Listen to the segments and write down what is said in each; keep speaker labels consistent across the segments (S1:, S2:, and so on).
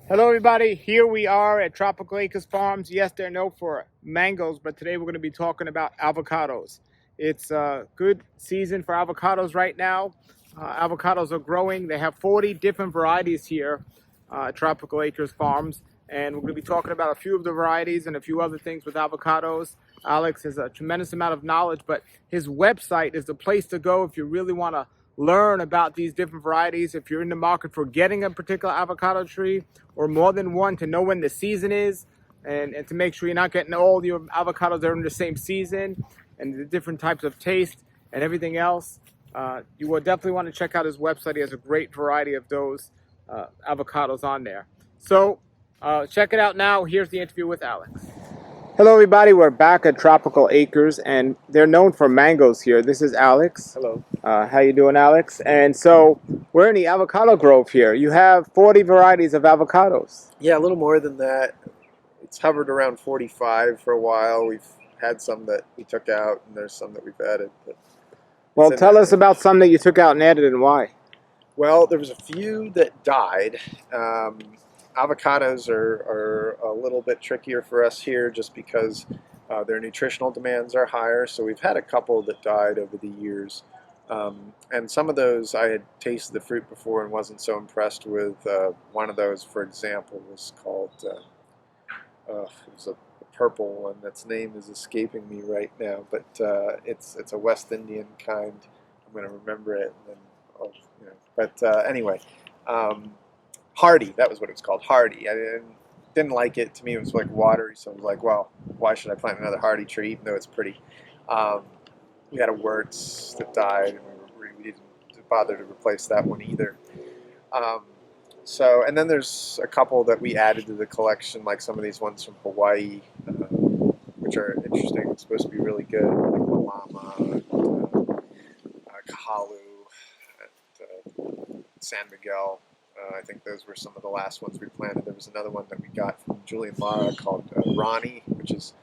S1: Hello, everybody. Here we are at Tropical Acres Farms. Yes, they're known for mangoes, but today we're going to be talking about avocados. It's a good season for avocados right now. Avocados are growing. They have 40 different varieties here at Tropical Acres Farms, and we're going to be talking about a few of the varieties and a few other things with avocados. Alex has a tremendous amount of knowledge, but his website is the place to go if you really want to learn about these different varieties. If you're in the market for getting a particular avocado tree or more than one, to know when the season is and to make sure you're not getting all your avocados that are in the same season and the different types of taste and everything else. You will definitely want to check out his website. He has a great variety of those avocados on there. So check it out now. Here's the interview with Alex. Hello, everybody. We're back at Tropical Acres, and they're known for mangoes here. This is Alex.
S2: Hello.
S1: How you doing, Alex? And so we're in the avocado grove here. You have 40 varieties of avocados.
S2: Yeah, a little more than that. It's hovered around 45 for a while. We've had some that we took out, and there's some that we've added.
S1: Well, tell us about some that you took out and added and why.
S2: Well, there was a few that died. Avocados are a little bit trickier for us here just because their nutritional demands are higher. So we've had a couple that died over the years. And some of those I had tasted the fruit before and wasn't so impressed with. One of those, for example, was called, it was a purple one. Its name is escaping me right now, but it's a West Indian kind. I'm going to remember it. And then, anyway, Hardy, that was what it was called, Hardy. I didn't like it. To me, it was like watery, so I was like, well, why should I plant another Hardy tree, even though it's pretty? We had a Wirtz that died, and we didn't bother to replace that one either. And then there's a couple that we added to the collection, like some of these ones from Hawaii, which are interesting. It's supposed to be really good, like Malama, Kahalu, and San Miguel. I think those were some of the last ones we planted. There was another one that we got from Julian Lara called Ronnie, which is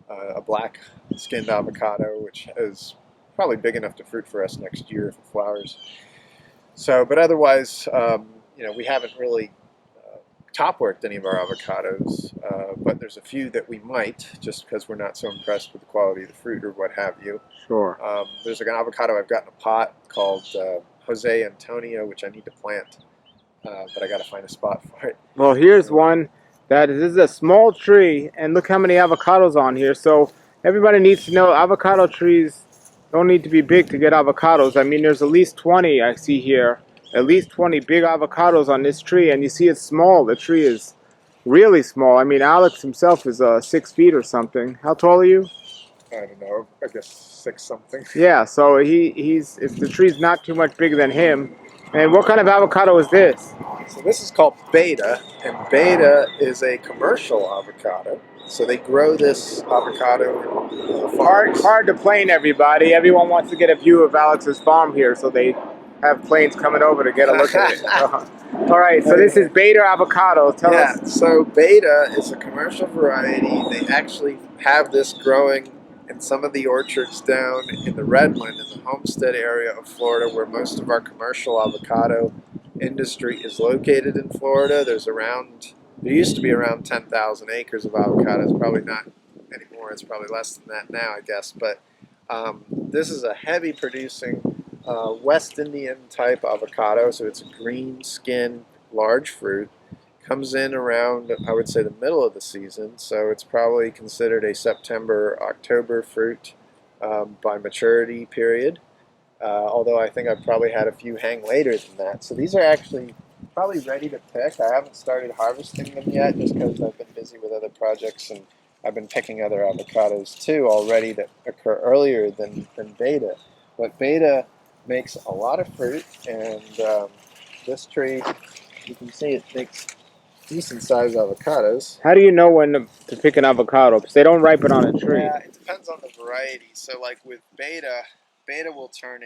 S2: a black-skinned avocado, which is probably big enough to fruit for us next year if it flowers. So, but otherwise, we haven't really top-worked any of our avocados, but there's a few that we might, just because we're not so impressed with the quality of the fruit or what have you.
S1: Sure.
S2: There's an avocado I've got in a pot called Jose Antonio, which I need to plant. But I got to find a spot for it.
S1: Well, here's one that this is a small tree, and look how many avocados on here. So everybody needs to know avocado trees don't need to be big to get avocados. I mean, there's at least 20 I see here, at least 20 big avocados on this tree, and you see it's small. The tree is really small. I mean, Alex himself is 6 feet or something. How tall are you?
S2: I don't know. I guess 6 something.
S1: Yeah. So he's if the tree's not too much bigger than him. And what kind of avocado is this?
S2: So this is called Beta, and Beta is a commercial avocado. So they grow this avocado in farms.
S1: Hard to plane, everybody. Everyone wants to get a view of Alex's farm here, so they have planes coming over to get a look at it. All right, so this is Beta avocado. Tell us.
S2: So Beta is a commercial variety. They actually have this growing in some of the orchards down in the Redland, in the Homestead area of Florida, where most of our commercial avocado industry is located in Florida. There used to be around 10,000 acres of avocados, probably not anymore. It's probably less than that now, I guess. But this is a heavy producing West Indian type avocado, so it's a green skin, large fruit. Comes in around, I would say, the middle of the season, so it's probably considered a September, October fruit by maturity period, although I think I've probably had a few hang later than that. So these are actually probably ready to pick. I haven't started harvesting them yet just because I've been busy with other projects, and I've been picking other avocados too already that occur earlier than Beta. But Beta makes a lot of fruit, and this tree, you can see it makes decent sized avocados.
S1: How do you know when to pick an avocado? Because they don't ripen on a tree.
S2: Yeah, it depends on the variety. So like with Beta will turn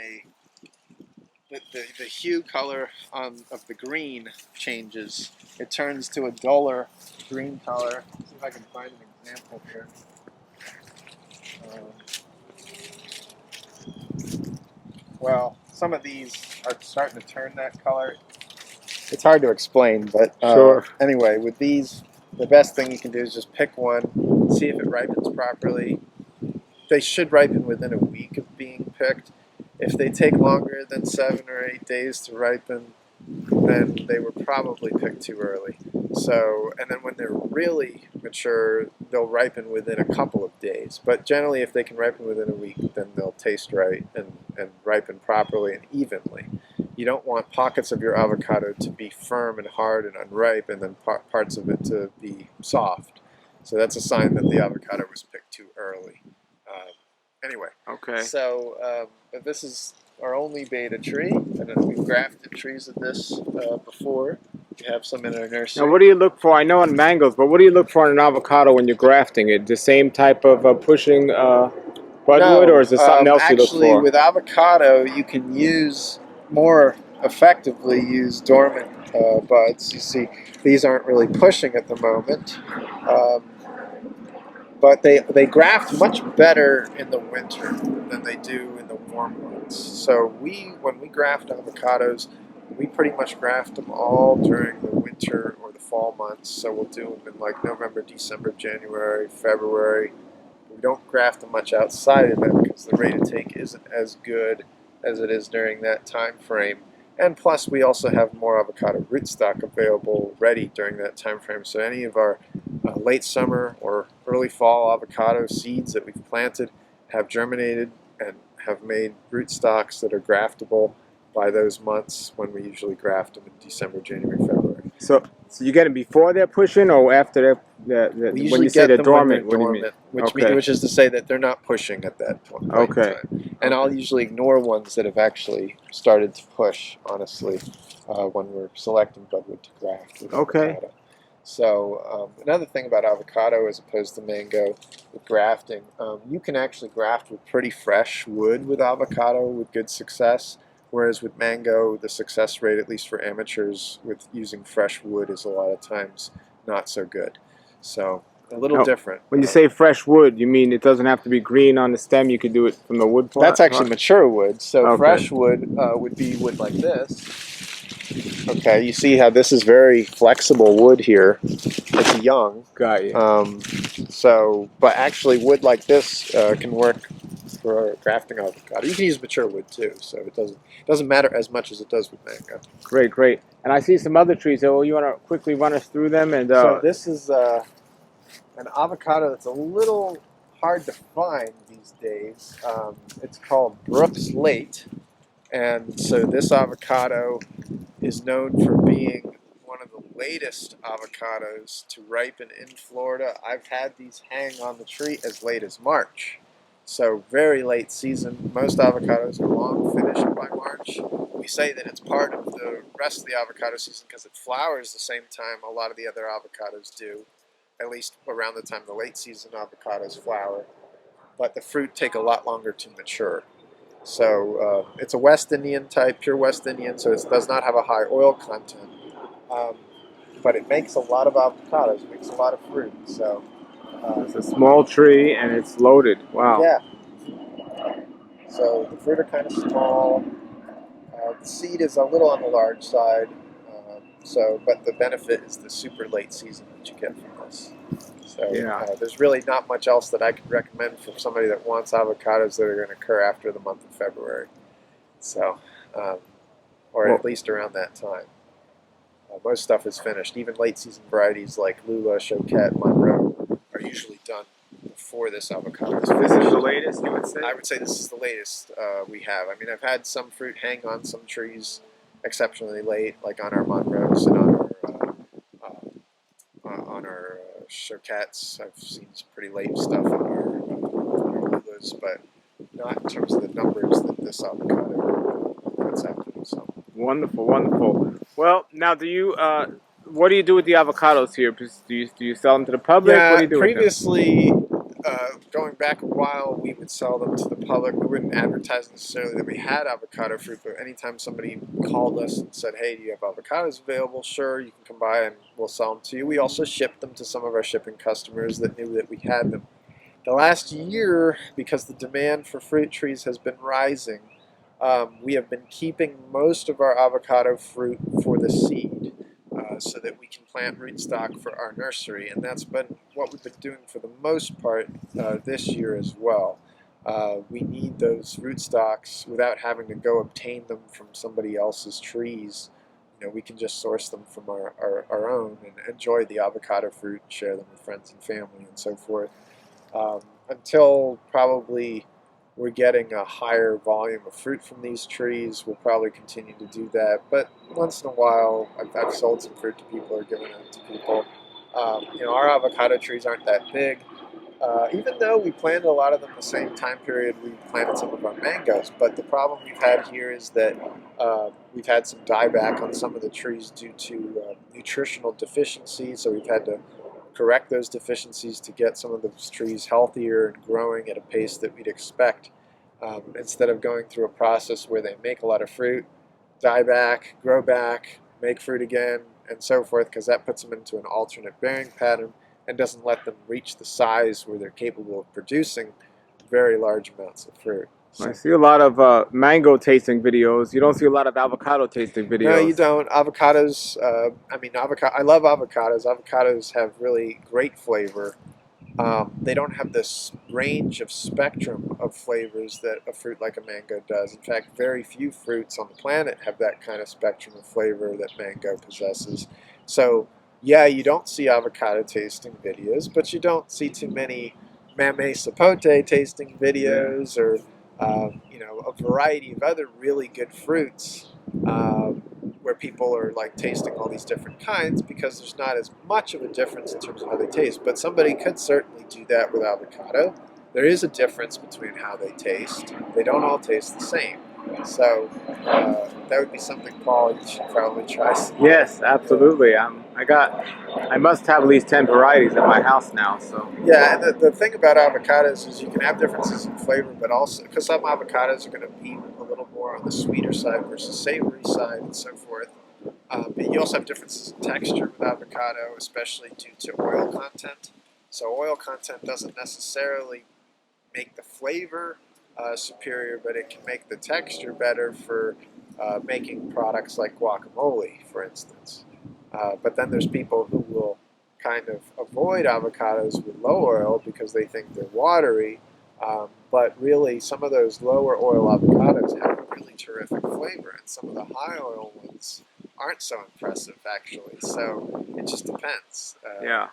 S2: the hue color of the green changes. It turns to a duller green color. Let's see if I can find an example here. Well, some of these are starting to turn that color. it's hard to explain, but
S1: Sure.
S2: anyway, with these, the best thing you can do is just pick one, see if it ripens properly. They should ripen within a week of being picked. If they take longer than 7 or 8 days to ripen, then they were probably picked too early. So, and then when they're really mature, they'll ripen within a couple of days. But generally, if they can ripen within a week, then they'll taste right and ripen properly and evenly. You don't want pockets of your avocado to be firm and hard and unripe, and then parts of it to be soft. So that's a sign that the avocado was picked too early. Anyway,
S1: Okay.
S2: so but this is our only beta tree, and we've grafted trees of this before. We have some in our nursery.
S1: Now, what do you look for? I know on mangoes, but what do you look for in an avocado when you're grafting it? The same type of pushing budwood, or is there something else you look
S2: actually,
S1: for?
S2: with avocado, you can use more effectively use dormant buds. You see, these aren't really pushing at the moment. But they graft much better in the winter than they do in the warm months. So when we graft avocados, we pretty much graft them all during the winter or the fall months. So we'll do them in like November, December, January, February. We don't graft them much outside of that because the rate of take isn't as good as it is during that time frame. And plus, we also have more avocado rootstock available ready during that time frame. So any of our late summer or early fall avocado seeds that we've planted have germinated and have made rootstocks that are graftable by those months when we usually graft them in December, January, February.
S1: So you get them before they're pushing, or after they're
S2: We
S1: when
S2: usually
S1: you say
S2: get
S1: they're
S2: them when
S1: dormant?
S2: they're
S1: What do you mean?
S2: dormant, which is to say that they're not pushing at that point.
S1: Okay.
S2: And I'll usually ignore ones that have actually started to push, honestly, when we're selecting budwood to graft with
S1: Okay.
S2: avocado. So another thing about avocado as opposed to mango with grafting, you can actually graft with pretty fresh wood with avocado with good success, whereas with mango, the success rate, at least for amateurs with using fresh wood, is a lot of times not so good. So a little different.
S1: When you say fresh wood, you mean it doesn't have to be green on the stem? You could do it from the wood part?
S2: That's actually mature wood. So
S1: Okay.
S2: fresh wood would be wood like this. Okay, you see how this is very flexible wood here. It's young.
S1: Got you.
S2: But actually wood like this can work for grafting avocado. You can use mature wood too, so it doesn't matter as much as it does with mango.
S1: Great, great. And I see some other trees. So you want to quickly run us through them? And
S2: So this is an avocado that's a little hard to find these days. It's called Brooks Late, and so this avocado is known for being one of the latest avocados to ripen in Florida. I've had these hang on the tree as late as March. So very late season. Most avocados are long finished by March. We say that it's part of the rest of the avocado season because it flowers the same time a lot of the other avocados do, at least around the time the late season avocados flower. But the fruit take a lot longer to mature. So it's a West Indian type, pure West Indian, so it does not have a high oil content. But it makes a lot of avocados, it makes a lot of fruit. So
S1: it's a small tree and it's loaded. Wow.
S2: yeah. So the fruit are kind of small. The seed is a little on the large side. But the benefit is the super late season that you get from this. So there's really not much else that I could recommend for somebody that wants avocados that are going to occur after the month of February. So, or at least around that time. Most stuff is finished. Even late season varieties like Lula, Choquette, Monroe are usually done before this avocado is finished.
S1: This is the latest, you would say?
S2: I would say this is the latest we have. I mean, I've had some fruit hang on some trees exceptionally late, like on our Monroes and on our Choquettes. I've seen some pretty late stuff on our Lulas, but not in terms of the numbers that this avocado puts out. So.
S1: Wonderful, wonderful. Well, now what do you do with the avocados here? Do you sell them to the public?
S2: Yeah,
S1: what do you do
S2: previously, going back a while, we would sell them to the public. We wouldn't advertise necessarily that we had avocado fruit, but anytime somebody called us and said, hey, do you have avocados available? Sure, you can come by and we'll sell them to you. We also shipped them to some of our shipping customers that knew that we had them. The last year, because the demand for fruit trees has been rising, We have been keeping most of our avocado fruit for the seed so that we can plant rootstock for our nursery, and that's been what we've been doing for the most part this year as well. We need those rootstocks without having to go obtain them from somebody else's trees. We can just source them from our own and enjoy the avocado fruit and share them with friends and family and so forth. Until probably we're getting a higher volume of fruit from these trees, we'll probably continue to do that. But once in a while, I've sold some fruit to people or given it to people. Our avocado trees aren't that big. Even though we planted a lot of them the same time period we planted some of our mangoes, but the problem we've had here is that we've had some dieback on some of the trees due to nutritional deficiencies, so we've had to correct those deficiencies to get some of those trees healthier and growing at a pace that we'd expect, instead of going through a process where they make a lot of fruit, die back, grow back, make fruit again, and so forth, because that puts them into an alternate bearing pattern and doesn't let them reach the size where they're capable of producing very large amounts of fruit.
S1: I
S2: So,
S1: see a lot of mango tasting videos. You don't see a lot of avocado tasting
S2: no, you
S1: videos.
S2: don't. Avocados. I love avocados. Avocados have really great flavor. They don't have this range of spectrum of flavors that a fruit like a mango does. In fact, very few fruits on the planet have that kind of spectrum of flavor that mango possesses. So, yeah, you don't see avocado tasting videos, but you don't see too many mame sapote tasting
S1: Yeah.
S2: videos or a variety of other really good fruits, where people are like tasting all these different kinds, because there's not as much of a difference in terms of how they taste. But somebody could certainly do that with avocado. There is a difference between how they taste. They don't all taste the same. So that would be something, Paul, you should probably try someday.
S1: Yes, absolutely. I must have at least 10 varieties at my house now. So
S2: Yeah, and the thing about avocados is you can have differences in flavor, but also because some avocados are going to be a little more on the sweeter side versus savory side and so forth. But you also have differences in texture with avocado, especially due to oil content. So oil content doesn't necessarily make the flavor superior, but it can make the texture better for making products like guacamole, for instance. But then there's people who will kind of avoid avocados with low oil because they think they're watery. But really, some of those lower oil avocados have a really terrific flavor, and some of the high oil ones aren't so impressive, actually. So it just depends.
S1: yeah,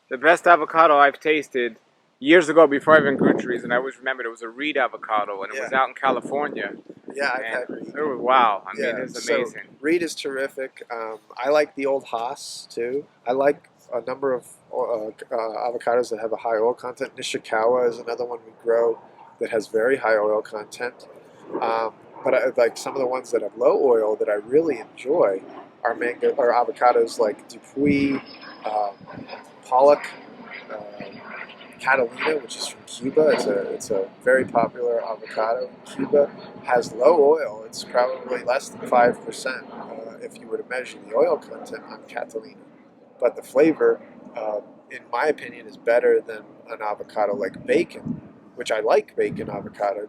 S1: the best avocado I've tasted years ago before I even grew trees, and I always remembered it was a Reed avocado, and it was
S2: Yeah,
S1: out in California.
S2: yeah, I've
S1: And
S2: had Reed.
S1: it was wow. I mean,
S2: Yeah,
S1: it's
S2: so
S1: amazing.
S2: Reed is terrific. I like the old Haas too. I like a number of avocados that have a high oil content. Nishikawa is another one we grow that has very high oil content. But I like some of the ones that have low oil that I really enjoy are mango or avocados like Dupuy, um, Pollock, Catalina, which is from Cuba. It's a very popular avocado in Cuba. Has low oil. It's probably less than 5% if you were to measure the oil content on Catalina. But the flavor, in my opinion, is better than an avocado like bacon, which I like bacon avocado.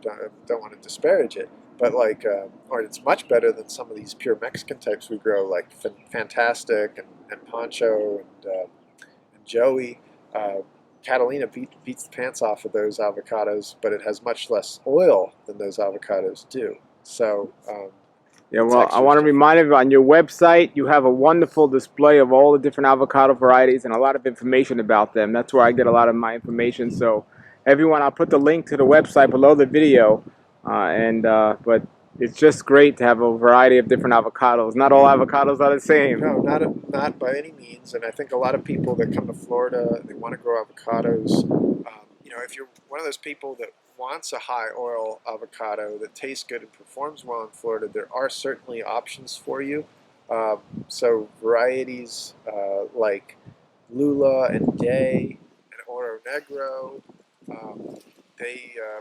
S2: Don't want to disparage it, but or it's much better than some of these pure Mexican types we grow, like Fantastic and Pancho and Joey. Uh, Catalina beats the pants off of those avocados, but it has much less oil than those avocados do. So
S1: Yeah,
S2: the
S1: well, I
S2: texture is
S1: want to
S2: different.
S1: remind everyone on your website, you have a wonderful display of all the different avocado varieties and a lot of information about them. That's where I get a lot of my information. So, everyone, I'll put the link to the website below the video. But it's just great to have a variety of different avocados. Not all avocados are the same.
S2: No, not by any means. And I think a lot of people that come to Florida, they want to grow avocados. If you're one of those people that wants a high oil avocado that tastes good and performs well in Florida, there are certainly options for you. So varieties like Lula and Day and Oro Negro,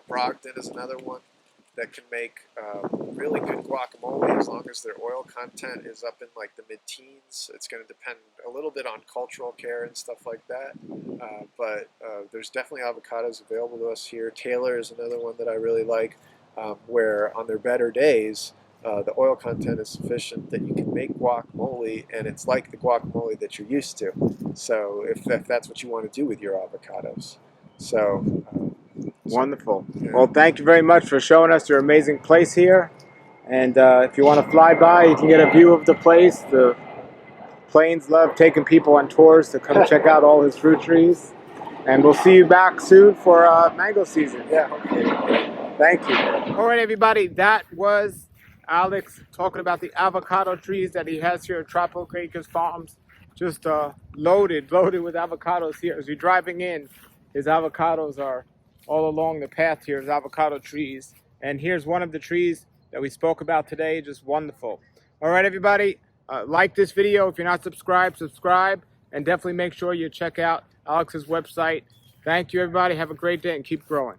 S2: Brogdon is another one that can make really good guacamole as long as their oil content is up in like the mid-teens. It's going to depend a little bit on cultural care and stuff like that. But there's definitely avocados available to us here. Taylor is another one that I really like. where on their better days, the oil content is sufficient that you can make guacamole, and it's like the guacamole that you're used to. So if that's what you want to do with your avocados. So
S1: Wonderful.
S2: Yeah.
S1: Well, thank you very much for showing us your amazing place here. And if you want to fly by, you can get a view of the place. The planes love taking people on tours to come check out all his fruit trees. And we'll see you back soon for mango season.
S2: Yeah, okay.
S1: Thank you. All right, everybody. That was Alex talking about the avocado trees that he has here at Tropical Acres Farms. Just loaded with avocados here. As you're driving in, his avocados are all along the path here. His avocado trees. And here's one of the trees that we spoke about today. Just wonderful. All right, everybody. Like this video. If you're not subscribed, subscribe. And definitely make sure you check out Alex's website. Thank you, everybody. Have a great day and keep growing.